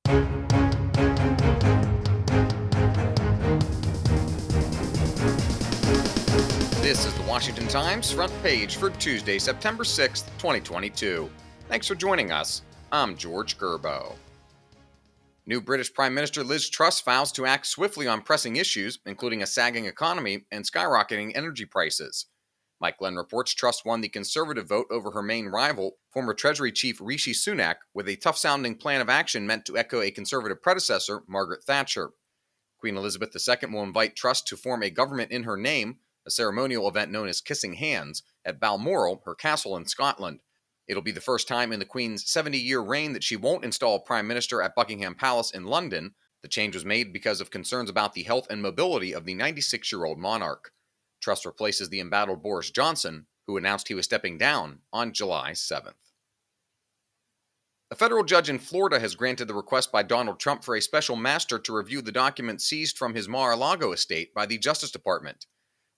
This is the Washington Times front page for Tuesday, September 6th, 2022. Thanks for joining us. I'm George Gerbo. New British Prime Minister Liz Truss vows to act swiftly on pressing issues, including a sagging economy and skyrocketing energy prices. Mike Glenn reports Truss won the Conservative vote over her main rival, former Treasury Chief Rishi Sunak, with a tough-sounding plan of action meant to echo a Conservative predecessor, Margaret Thatcher. Queen Elizabeth II will invite Truss to form a government in her name, a ceremonial event known as Kissing Hands, at Balmoral, her castle in Scotland. It'll be the first time in the Queen's 70-year reign that she won't install a Prime Minister at Buckingham Palace in London. The change was made because of concerns about the health and mobility of the 96-year-old monarch. Truss replaces the embattled Boris Johnson, who announced he was stepping down on July 7th. A federal judge in Florida has granted the request by Donald Trump for a special master to review the documents seized from his Mar-a-Lago estate by the Justice Department.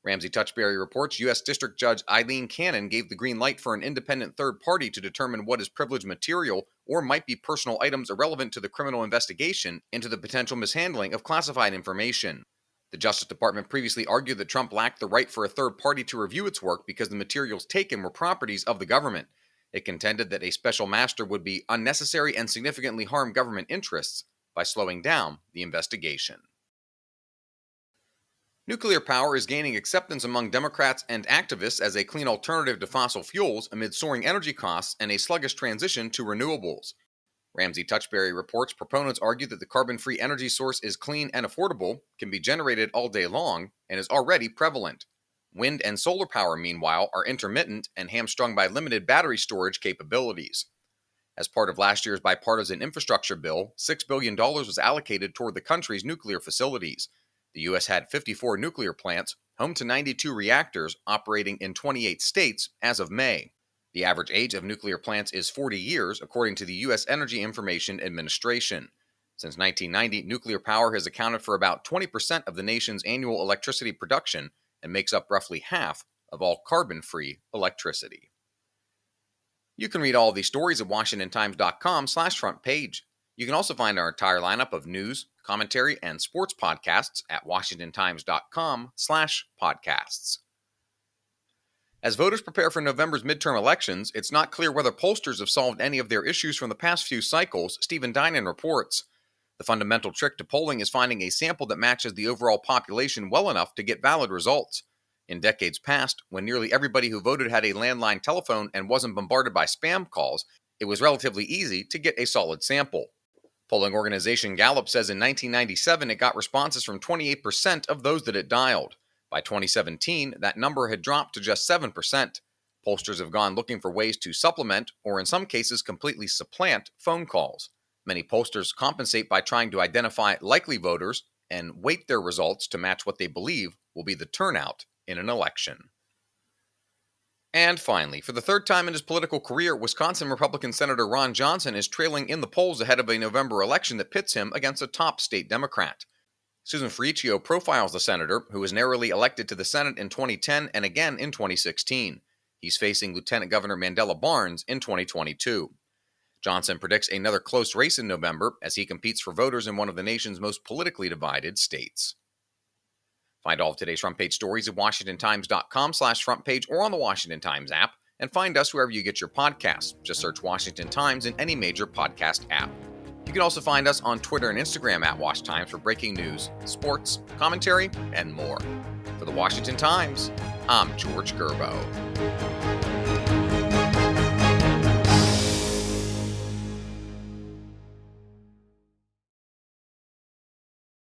Ramsey Touchberry reports U.S. District Judge Eileen Cannon gave the green light for an independent third party to determine what is privileged material or might be personal items irrelevant to the criminal investigation into the potential mishandling of classified information. The Justice Department previously argued that Trump lacked the right for a third party to review its work because the materials taken were properties of the government. It contended that a special master would be unnecessary and significantly harm government interests by slowing down the investigation. Nuclear power is gaining acceptance among Democrats and activists as a clean alternative to fossil fuels amid soaring energy costs and a sluggish transition to renewables. Ramsey Touchberry reports proponents argue that the carbon-free energy source is clean and affordable, can be generated all day long, and is already prevalent. Wind and solar power, meanwhile, are intermittent and hamstrung by limited battery storage capabilities. As part of last year's bipartisan infrastructure bill, $6 billion was allocated toward the country's nuclear facilities. The U.S. had 54 nuclear plants, home to 92 reactors, operating in 28 states as of May. The average age of nuclear plants is 40 years, according to the U.S. Energy Information Administration. Since 1990, nuclear power has accounted for about 20% of the nation's annual electricity production and makes up roughly half of all carbon-free electricity. You can read all of these stories at WashingtonTimes.com/front page. You can also find our entire lineup of news, commentary, and sports podcasts at WashingtonTimes.com/podcasts. As voters prepare for November's midterm elections, it's not clear whether pollsters have solved any of their issues from the past few cycles, Stephen Dinan reports. The fundamental trick to polling is finding a sample that matches the overall population well enough to get valid results. In decades past, when nearly everybody who voted had a landline telephone and wasn't bombarded by spam calls, it was relatively easy to get a solid sample. Polling organization Gallup says in 1997 it got responses from 28% of those that it dialed. By 2017, that number had dropped to just 7%. Pollsters have gone looking for ways to supplement, or in some cases completely supplant, phone calls. Many pollsters compensate by trying to identify likely voters and weight their results to match what they believe will be the turnout in an election. And finally, for the third time in his political career, Wisconsin Republican Senator Ron Johnson is trailing in the polls ahead of a November election that pits him against a top state Democrat. Susan Ferricchio profiles the senator, who was narrowly elected to the Senate in 2010 and again in 2016. He's facing Lieutenant Governor Mandela Barnes in 2022. Johnson predicts another close race in November as he competes for voters in one of the nation's most politically divided states. Find all of today's front page stories at WashingtonTimes.com/front page or on the Washington Times app, and find us wherever you get your podcasts. Just search Washington Times in any major podcast app. You can also find us on Twitter and Instagram at Wash Times for breaking news, sports, commentary, and more. For the Washington Times, I'm George Gerbo.